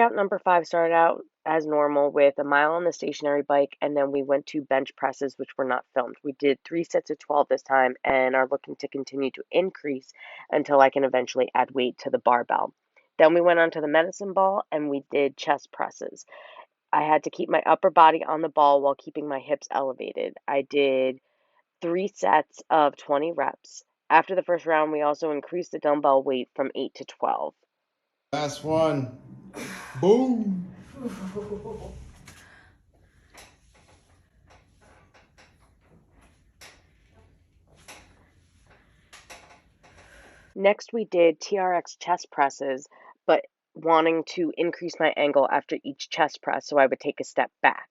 Workout number 5 started out as normal with a mile on the stationary bike, and then we went to bench presses, which were not filmed. We did 3 sets of 12 this time and are looking to continue to increase until I can eventually add weight to the barbell. Then we went on to the medicine ball and we did chest presses. I had to keep my upper body on the ball while keeping my hips elevated. I did 3 sets of 20 reps. After the first round, we also increased the dumbbell weight from 8 to 12. Last one. Boom. Next, we did TRX chest presses, but wanting to increase my angle after each chest press, so I would take a step back.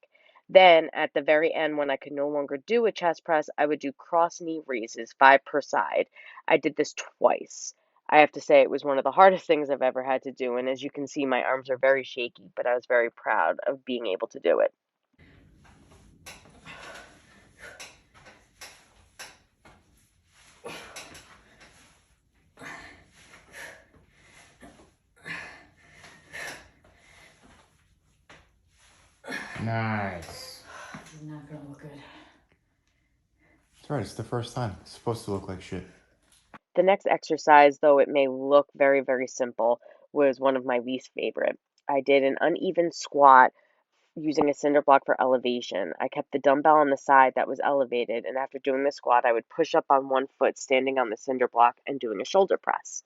Then, at the very end, when I could no longer do a chest press, I would do cross knee raises, 5 per side. I did this twice. I have to say it was one of the hardest things I've ever had to do, and as you can see, my arms are very shaky, but I was very proud of being able to do it. Nice. This is not gonna look good. That's right, it's the first time. It's supposed to look like shit. The next exercise, though it may look very, very simple, was one of my least favorite. I did an uneven squat using a cinder block for elevation. I kept the dumbbell on the side that was elevated, and after doing the squat, I would push up on one foot standing on the cinder block and doing a shoulder press.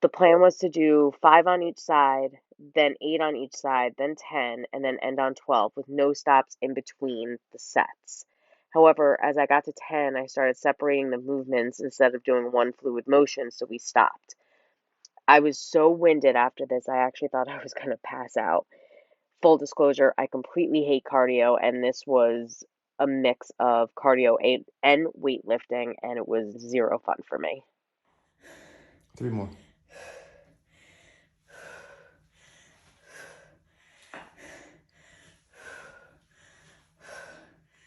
The plan was to do 5 on each side, then 8 on each side, then 10, and then end on 12 with no stops in between the sets. However, as I got to 10, I started separating the movements instead of doing one fluid motion, so we stopped. I was so winded after this, I actually thought I was going to pass out. Full disclosure, I completely hate cardio, and this was a mix of cardio and weightlifting, and it was zero fun for me. 3 more.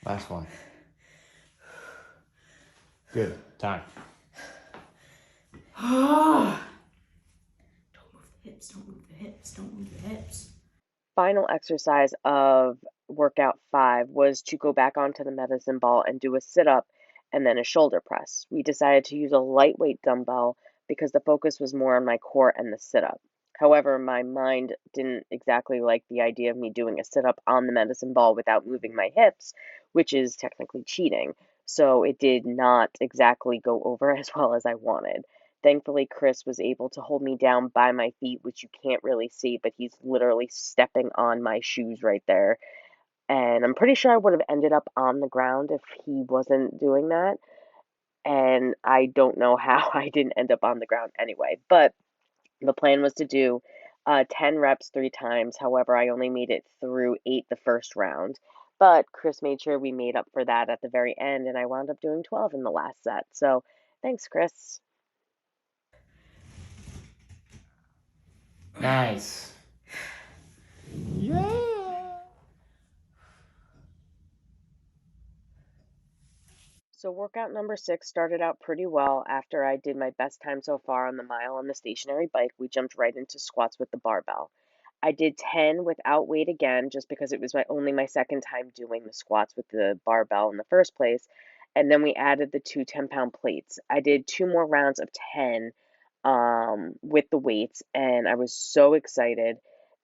Last one. Good. Time. Don't move the hips, don't move the hips, don't move the hips. Final exercise of workout 5 was to go back onto the medicine ball and do a sit up and then a shoulder press. We decided to use a lightweight dumbbell because the focus was more on my core and the sit up. However, my mind didn't exactly like the idea of me doing a sit up on the medicine ball without moving my hips, which is technically cheating. So it did not exactly go over as well as I wanted. Thankfully, Chris was able to hold me down by my feet, which you can't really see, but he's literally stepping on my shoes right there. And I'm pretty sure I would have ended up on the ground if he wasn't doing that. And I don't know how I didn't end up on the ground anyway. But the plan was to do 10 reps 3 times. However, I only made it through 8 the first round. But Chris made sure we made up for that at the very end, and I wound up doing 12 in the last set. So thanks, Chris. Nice. Yeah. So workout number 6 started out pretty well. After I did my best time so far on the mile on the stationary bike, we jumped right into squats with the barbell. I did 10 without weight again, just because it was only my second time doing the squats with the barbell in the first place. And then we added the 2 10-pound plates. I did 2 more rounds of 10 with the weights, and I was so excited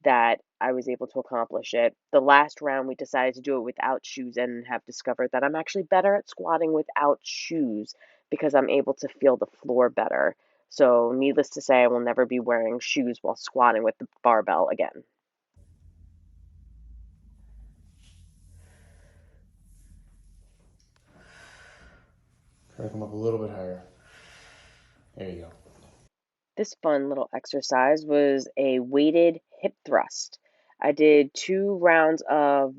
that I was able to accomplish it. The last round, we decided to do it without shoes and have discovered that I'm actually better at squatting without shoes because I'm able to feel the floor better. So, needless to say, I will never be wearing shoes while squatting with the barbell again. Try to come up a little bit higher. There you go. This fun little exercise was a weighted hip thrust. I did 2 rounds of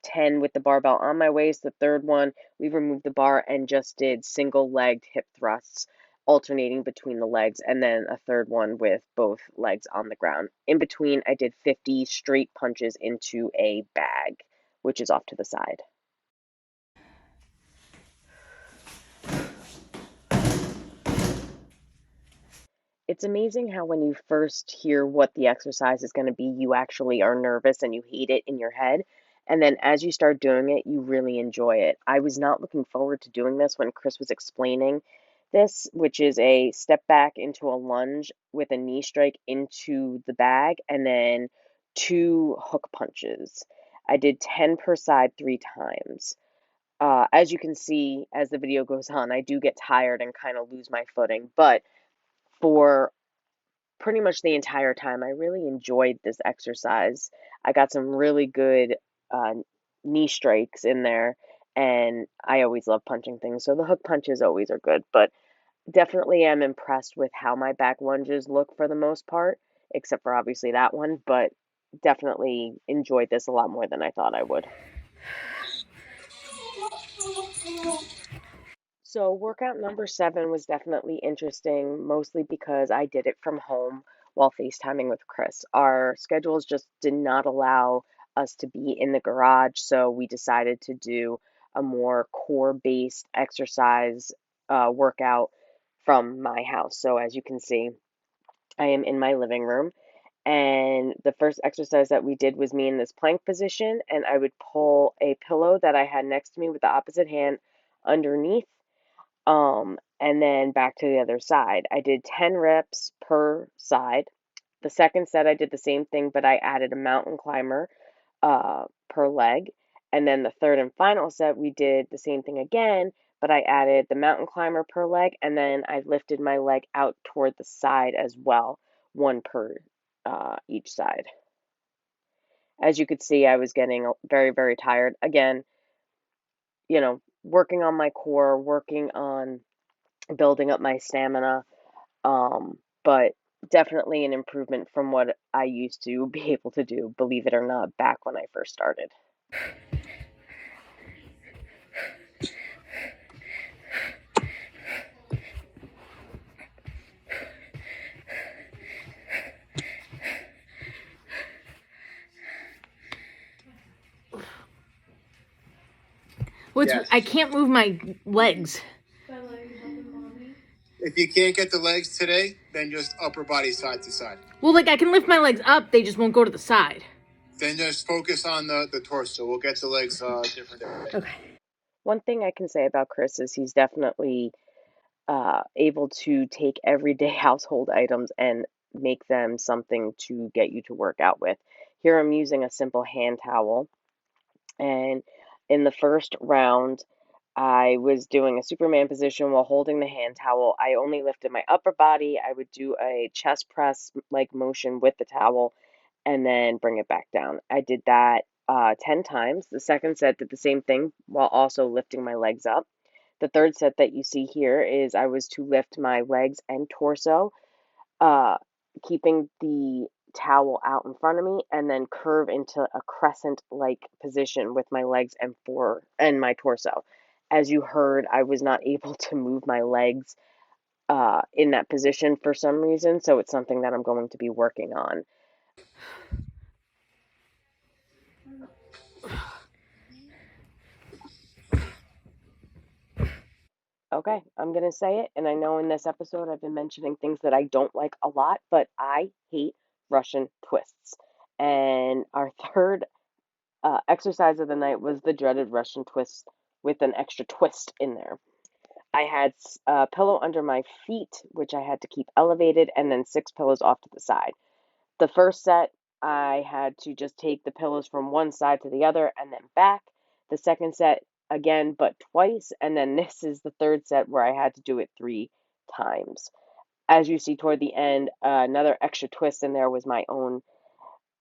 10 with the barbell on my waist. The third one, we removed the bar and just did single legged hip thrusts, alternating between the legs, and then a third one with both legs on the ground. In between, I did 50 straight punches into a bag, which is off to the side. It's amazing how when you first hear what the exercise is going to be, you actually are nervous and you hate it in your head. And then as you start doing it, you really enjoy it. I was not looking forward to doing this when Chris was explaining this, which is a step back into a lunge with a knee strike into the bag and then two hook punches. I did 10 per side 3 times. As you can see, as the video goes on, I do get tired and kind of lose my footing, but for pretty much the entire time, I really enjoyed this exercise. I got some really good uh, knee strikes in there, and I always love punching things, so the hook punches always are good, but definitely am impressed with how my back lunges look for the most part, except for obviously that one, but definitely enjoyed this a lot more than I thought I would. So, workout number 7 was definitely interesting, mostly because I did it from home while FaceTiming with Chris. Our schedules just did not allow us to be in the garage, so we decided to do a more core-based exercise workout from my house. So, as you can see, I am in my living room, and the first exercise that we did was me in this plank position, and I would pull a pillow that I had next to me with the opposite hand underneath, and then back to the other side. I did 10 reps per side. The second set, I did the same thing, but I added a mountain climber per leg. And then the third and final set, we did the same thing again, but I added the mountain climber per leg, and then I lifted my leg out toward the side as well, one per each side. As you could see, I was getting very, very tired. Again, working on my core, working on building up my stamina, but definitely an improvement from what I used to be able to do, believe it or not, back when I first started. Yes. I can't move my legs. If you can't get the legs today, then just upper body side to side. Well, like I can lift my legs up, they just won't go to the side. Then just focus on the torso. We'll get the legs different day. Okay. One thing I can say about Chris is he's definitely able to take everyday household items and make them something to get you to work out with. Here I'm using a simple hand towel, and in the first round, I was doing a Superman position while holding the hand towel. I only lifted my upper body. I would do a chest press like motion with the towel and then bring it back down. I did that 10 times. The second set did the same thing while also lifting my legs up. The third set that you see here is I was to lift my legs and torso, uh, keeping the towel out in front of me, and then curve into a crescent-like position with my legs and my torso. As you heard, I was not able to move my legs in that position for some reason, so it's something that I'm going to be working on. Okay, I'm gonna say it, and I know in this episode I've been mentioning things that I don't like a lot, but I hate Russian twists. And our third exercise of the night was the dreaded Russian twist with an extra twist in there. I had a pillow under my feet, which I had to keep elevated, and then 6 pillows off to the side. The first set, I had to just take the pillows from one side to the other and then back. The second set, again, but twice. And then this is the third set where I had to do it 3 times. As you see toward the end, another extra twist in there was my own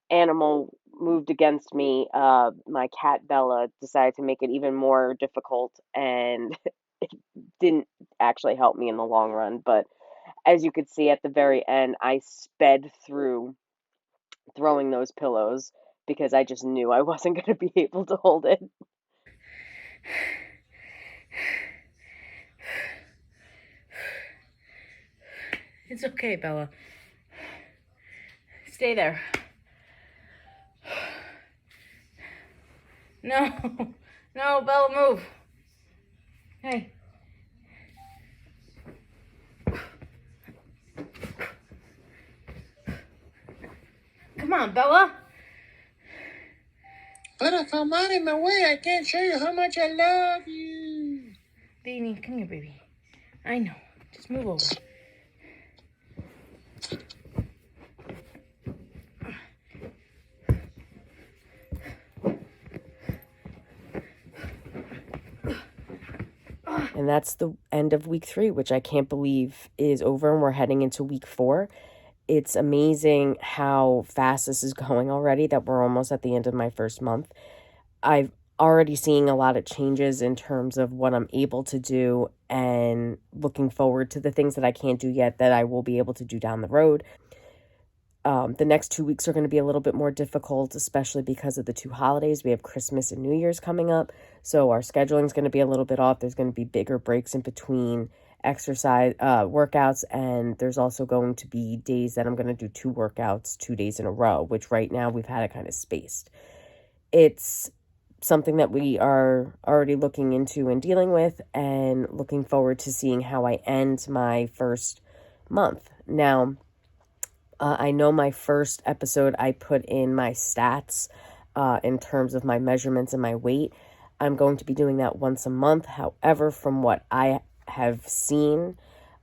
animal moved against me. My cat Bella decided to make it even more difficult, and it didn't actually help me in the long run. But as you could see at the very end, I sped through throwing those pillows because I just knew I wasn't going to be able to hold it. It's okay, Bella. Stay there. No. No, Bella, move. Hey. Come on, Bella. But if I'm not in my way, I can't show you how much I love you. Beanie, come here, baby. I know. Just move over. And that's the end of week 3, which I can't believe is over, and we're heading into week 4. It's amazing how fast this is going already, that we're almost at the end of my first month. I've already seeing a lot of changes in terms of what I'm able to do, and looking forward to the things that I can't do yet that I will be able to do down the road. The next 2 weeks are going to be a little bit more difficult, especially because of the 2 holidays. We have Christmas and New Year's coming up, so our scheduling is going to be a little bit off. There's going to be bigger breaks in between exercise workouts, and there's also going to be days that I'm going to do 2 workouts 2 days in a row, which right now we've had it kind of spaced. It's something that we are already looking into and dealing with, and looking forward to seeing how I end my first month. Now, I know my first episode I put in my stats in terms of my measurements and my weight. I'm going to be doing that once a month. However, from what I have seen,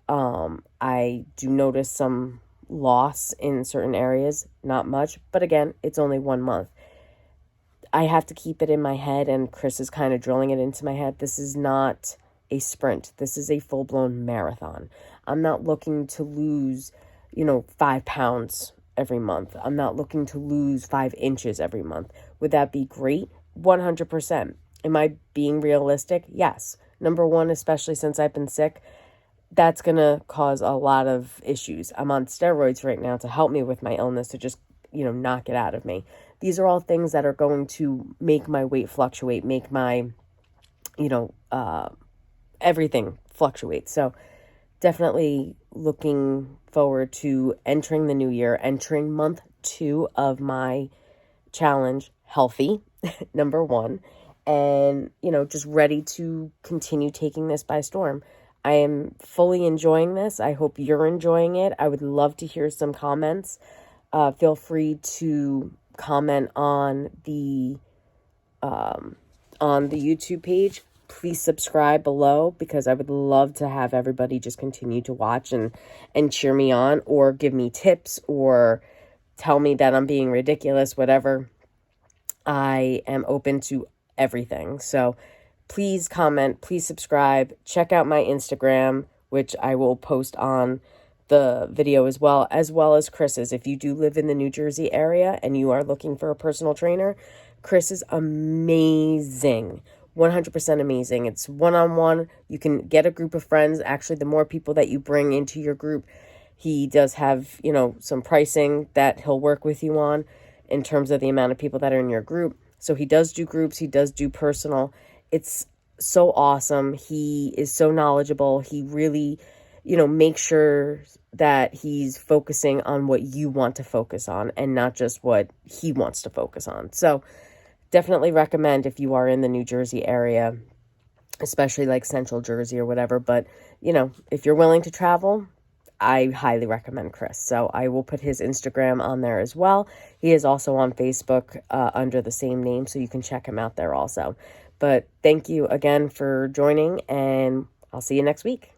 I do notice some loss in certain areas. Not much, but again, it's only 1 month. I have to keep it in my head, and Chris is kind of drilling it into my head. This is not a sprint. This is a full-blown marathon. I'm not looking to lose 5 pounds every month. I'm not looking to lose 5 inches every month. Would that be great? 100%. Am I being realistic? Yes. Number one, especially since I've been sick, that's going to cause a lot of issues. I'm on steroids right now to help me with my illness, to just, knock it out of me. These are all things that are going to make my weight fluctuate, make my, everything fluctuate. So definitely looking forward to entering the new year, entering month 2 of my challenge healthy, number 1, and, just ready to continue taking this by storm. I am fully enjoying this. I hope you're enjoying it. I would love to hear some comments. Feel free to comment on the YouTube page. Please subscribe below, because I would love to have everybody just continue to watch and cheer me on, or give me tips, or tell me that I'm being ridiculous, whatever. I am open to everything. So please comment, please subscribe, check out my Instagram, which I will post on the video as well as Chris's. If you do live in the New Jersey area and you are looking for a personal trainer, Chris is amazing. 100% amazing. It's one-on-one. You can get a group of friends. Actually, the more people that you bring into your group, he does have, some pricing that he'll work with you on in terms of the amount of people that are in your group. So he does do groups. He does do personal. It's so awesome. He is so knowledgeable. He really, makes sure that he's focusing on what you want to focus on, and not just what he wants to focus on. So definitely recommend if you are in the New Jersey area, especially like Central Jersey or whatever. But, if you're willing to travel, I highly recommend Chris. So I will put his Instagram on there as well. He is also on Facebook under the same name, so you can check him out there also. But thank you again for joining, and I'll see you next week.